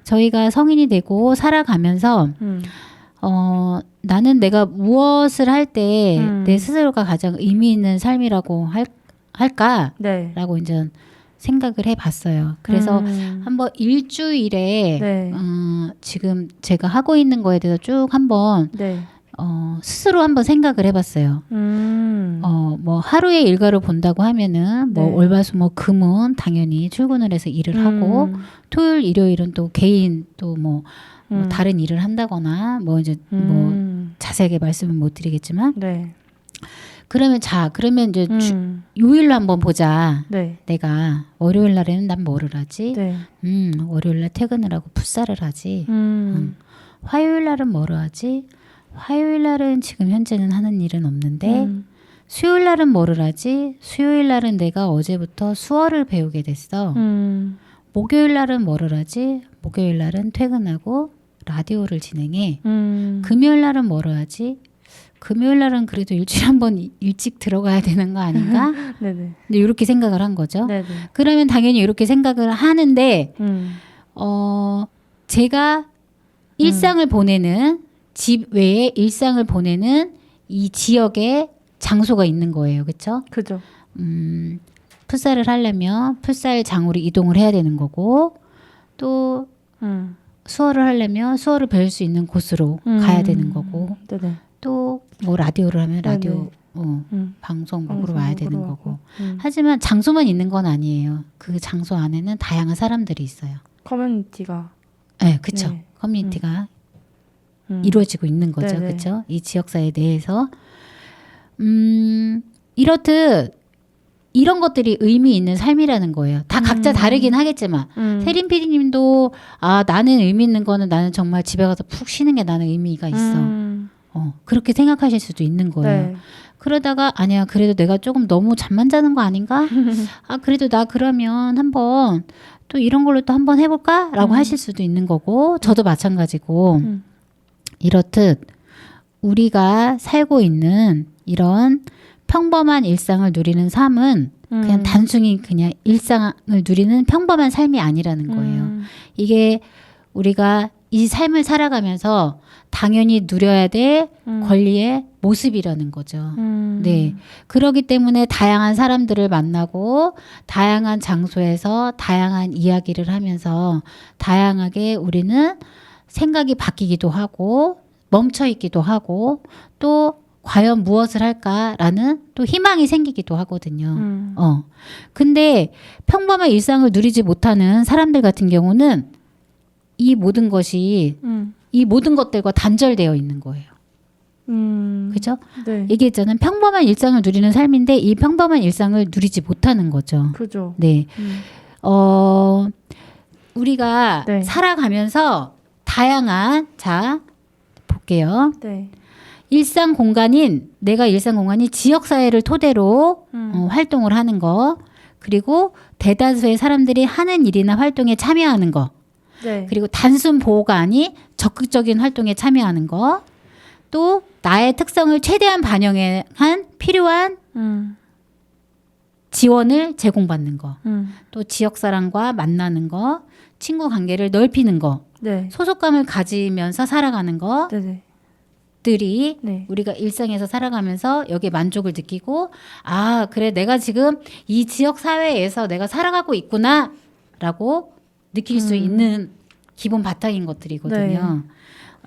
저희가 성인이 되고 살아가면서 나는 내가 무엇을 할 때 내 스스로가 가장 의미 있는 삶이라고 할까라고 네. 이제 생각을 해봤어요. 그래서 한번 일주일에 네. 지금 제가 하고 있는 거에 대해서 쭉 한번 네. 스스로 한번 생각을 해봤어요. 뭐 하루의 일과를 본다고 하면은 뭐 네. 월화수목금은 당연히 출근을 해서 일을 하고 토요일 일요일은 또 개인 또 뭐 다른 일을 한다거나 뭐 이제 뭐 자세하게 말씀은 못 드리겠지만 네. 그러면 이제 요일로 한번 보자. 네. 내가 월요일 날에는 난 뭐를 하지? 네. 월요일 날 퇴근을 하고 풋살을 하지. 화요일 날은 뭐를 하지? 화요일 날은 지금 현재는 하는 일은 없는데 수요일 날은 뭐를 하지? 수요일 날은 내가 어제부터 수어를 배우게 됐어. 목요일 날은 뭐를 하지? 목요일 날은 퇴근하고 라디오를 진행해. 금요일 날은 뭐를 하지? 금요일 날은 그래도 일주일에 한 번 일찍 들어가야 되는 거 아닌가? 네네. 근데 이렇게 생각을 한 거죠. 네네. 그러면 당연히 이렇게 생각을 하는데 제가 일상을 보내는 집 외에 일상을 보내는 이 지역에 장소가 있는 거예요. 그렇죠? 그죠. 풋살을 하려면 풋살장으로 이동을 해야 되는 거고 또 수어를 하려면 수어를 배울 수 있는 곳으로 가야 되는 거고 네네. 또 뭐 라디오를 하면 라디오 방송국으로 와야 되는 거고 하지만 장소만 있는 건 아니에요. 그 장소 안에는 다양한 사람들이 있어요. 커뮤니티가. 네, 그렇죠. 네. 커뮤니티가 이루어지고 있는 거죠. 네네. 그렇죠? 이 지역사회 내에서 이렇듯 이런 것들이 의미 있는 삶이라는 거예요. 다 각자 다르긴 하겠지만 세린 PD님도 나는 의미 있는 거는 나는 정말 집에 가서 푹 쉬는 게 나는 의미가 있어. 그렇게 생각하실 수도 있는 거예요. 네. 그러다가 아니야 그래도 내가 조금 너무 잠만 자는 거 아닌가? 그래도 나 그러면 한번 또 이런 걸로 또 한번 해볼까? 라고 하실 수도 있는 거고 저도 마찬가지고 이렇듯 우리가 살고 있는 이런 평범한 일상을 누리는 삶은 그냥 단순히 그냥 일상을 누리는 평범한 삶이 아니라는 거예요. 이게 우리가 이 삶을 살아가면서 당연히 누려야 될 권리의 모습이라는 거죠. 네. 그렇기 때문에 다양한 사람들을 만나고 다양한 장소에서 다양한 이야기를 하면서 다양하게 우리는 생각이 바뀌기도 하고 멈춰 있기도 하고 또 과연 무엇을 할까라는 또 희망이 생기기도 하거든요. 근데 평범한 일상을 누리지 못하는 사람들 같은 경우는 이 모든 것이 이 모든 것들과 단절되어 있는 거예요. 그죠? 네. 얘기했잖아요. 평범한 일상을 누리는 삶인데 이 평범한 일상을 누리지 못하는 거죠. 그죠. 네. 우리가 네. 살아가면서 다양한, 자, 볼게요. 네. 내가 일상 공간이 지역사회를 토대로 활동을 하는 거, 그리고 대다수의 사람들이 하는 일이나 활동에 참여하는 거, 네. 그리고 단순 보호가 아닌 적극적인 활동에 참여하는 거, 또 나의 특성을 최대한 반영한 필요한 지원을 제공받는 거, 또 지역 사람과 만나는 거, 친구 관계를 넓히는 거, 네. 소속감을 가지면서 살아가는 네네. 것들이 네. 우리가 일상에서 살아가면서 여기에 만족을 느끼고, 아, 그래, 내가 지금 이 지역 사회에서 내가 살아가고 있구나라고 느낄 수 있는 기본 바탕인 것들이거든요.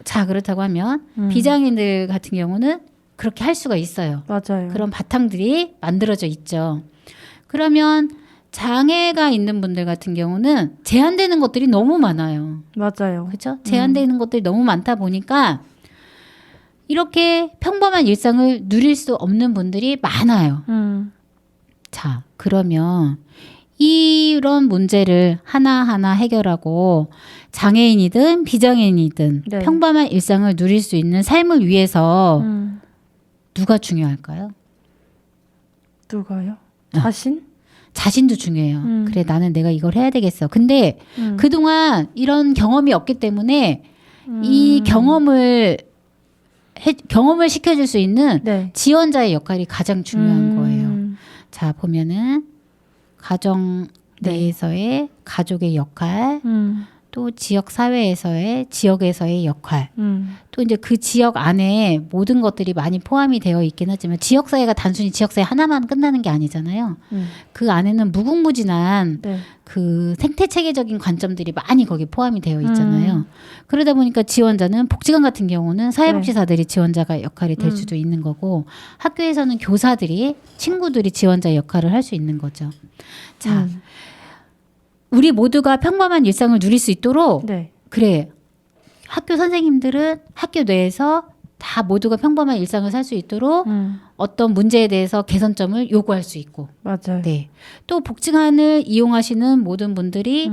자, 그렇다고 하면 비장애인들 같은 경우는 그렇게 할 수가 있어요. 맞아요. 그런 바탕들이 만들어져 있죠. 그러면 장애가 있는 분들 같은 경우는 제한되는 것들이 너무 많아요. 맞아요. 그렇죠? 제한되는 것들이 너무 많다 보니까 이렇게 평범한 일상을 누릴 수 없는 분들이 많아요. 자, 그러면 이런 문제를 하나하나 해결하고 장애인이든 비장애인이든 네. 평범한 일상을 누릴 수 있는 삶을 위해서 누가 중요할까요? 누가요? 자신? 자신도 중요해요. 그래, 나는 내가 이걸 해야 되겠어. 근데 그동안 이런 경험이 없기 때문에 이 경험을 시켜줄 수 있는 네. 지원자의 역할이 가장 중요한 거예요. 자, 보면은 가정 내에서의 가족의 역할, 또 지역 사회에서의 지역에서의 역할, 또 이제 그 지역 안에 모든 것들이 많이 포함이 되어 있긴 하지만 지역 사회가 단순히 지역 사회 하나만 끝나는 게 아니잖아요. 그 안에는 무궁무진한 네. 그 생태 체계적인 관점들이 많이 거기 포함이 되어 있잖아요. 그러다 보니까 지원자는 복지관 같은 경우는 사회복지사들이 지원자가 역할이 될 수도 있는 거고, 학교에서는 교사들이, 친구들이 지원자 역할을 할 수 있는 거죠. 자, 우리 모두가 평범한 일상을 누릴 수 있도록 네. 그래, 학교 선생님들은 학교 내에서 다 모두가 평범한 일상을 살 수 있도록 어떤 문제에 대해서 개선점을 요구할 수 있고, 맞아요. 네. 또 복지관을 이용하시는 모든 분들이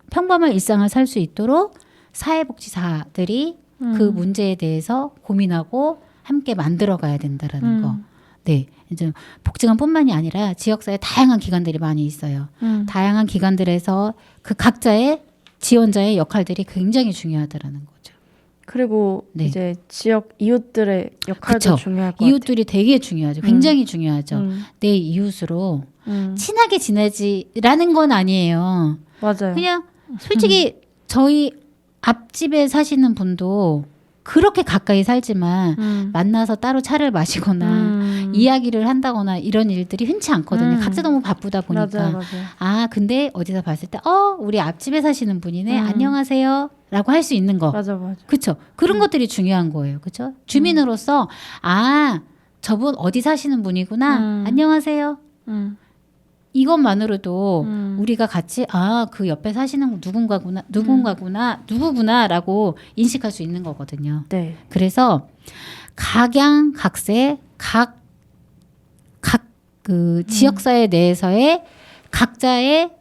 평범한 일상을 살 수 있도록 사회복지사들이 그 문제에 대해서 고민하고 함께 만들어가야 된다라는 거. 네, 이제 복지관뿐만이 아니라 지역사회 다양한 기관들이 많이 있어요. 다양한 기관들에서 그 각자의 지원자의 역할들이 굉장히 중요하다라는 거죠. 그리고 네. 이제 지역 이웃들의 역할도 그쵸. 중요할 것 이웃들이 되게 중요하죠. 굉장히 중요하죠. 내 이웃으로 같아요. 친하게 지내지라는 건 아니에요. 맞아요. 그냥 솔직히 저희 앞집에 사시는 분도 그렇게 가까이 살지만 만나서 따로 차를 마시거나 이야기를 한다거나 이런 일들이 흔치 않거든요. 각자 너무 바쁘다 보니까. 맞아요. 아, 근데 어디서 봤을 때 우리 앞집에 사시는 분이네. 안녕하세요. 라고 할 수 있는 거. 맞아. 그렇죠. 그런 것들이 중요한 거예요. 그렇죠? 주민으로서 저분 어디 사시는 분이구나. 안녕하세요. 이것만으로도 우리가 같이 그 옆에 사시는 누구구나라고 인식할 수 있는 거거든요. 네. 그래서 각양각색 그 지역사회 내에서의 각자의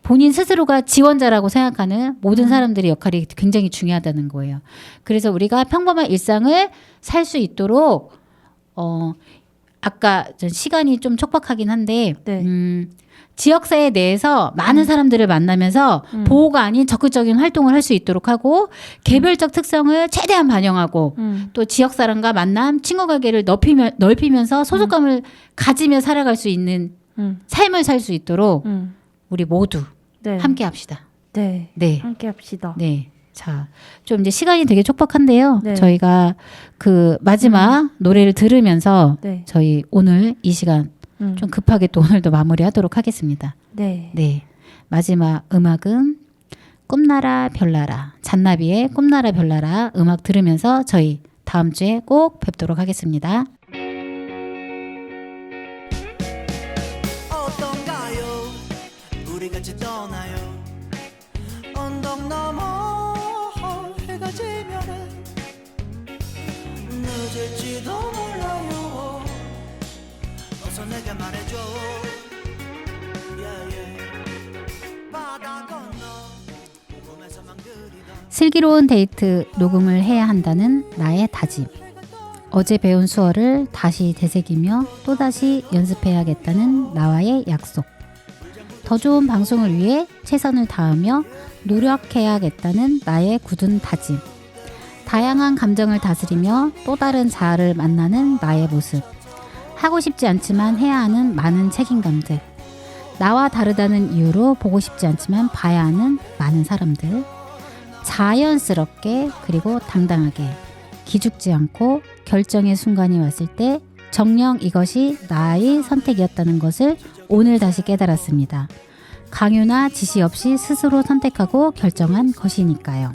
본인 스스로가 지원자라고 생각하는 모든 사람들의 역할이 굉장히 중요하다는 거예요. 그래서 우리가 평범한 일상을 살 수 있도록 아까 시간이 좀 촉박하긴 한데 네. 지역사회 내에서 많은 사람들을 만나면서 보호가 아닌 적극적인 활동을 할 수 있도록 하고 개별적 특성을 최대한 반영하고 또 지역 사람과 만남, 친구 관계를 넓히면서 소속감을 가지며 살아갈 수 있는 삶을 살 수 있도록 우리 모두 네. 함께 합시다. 네. 네. 함께 합시다. 네. 자, 좀 이제 시간이 되게 촉박한데요. 네. 저희가 그 마지막 노래를 들으면서 네. 저희 오늘 이 시간 좀 급하게 또 오늘도 마무리하도록 하겠습니다. 네. 네. 마지막 음악은 꿈나라 별나라, 잔나비의 꿈나라 별나라 음악 들으면서 저희 다음 주에 꼭 뵙도록 하겠습니다. 어떤가요? 우리 같이 떠나요. 언덕 너머 해가 지면은 될지도 몰라요. 어서 내게 말해줘. yeah, yeah. 바다 건너 꿈에서만 그리던 슬기로운 데이트 녹음을 해야 한다는 나의 다짐. 어제 배운 수어를 다시 되새기며 또다시 연습해야겠다는 나와의 약속. 더 좋은 방송을 위해 최선을 다하며 노력해야겠다는 나의 굳은 다짐. 다양한 감정을 다스리며 또 다른 자아를 만나는 나의 모습. 하고 싶지 않지만 해야 하는 많은 책임감들. 나와 다르다는 이유로 보고 싶지 않지만 봐야 하는 많은 사람들. 자연스럽게 그리고 당당하게 기죽지 않고 결정의 순간이 왔을 때 정녕 이것이 나의 선택이었다는 것을 오늘 다시 깨달았습니다. 강요나 지시 없이 스스로 선택하고 결정한 것이니까요.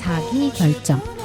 자기 결정.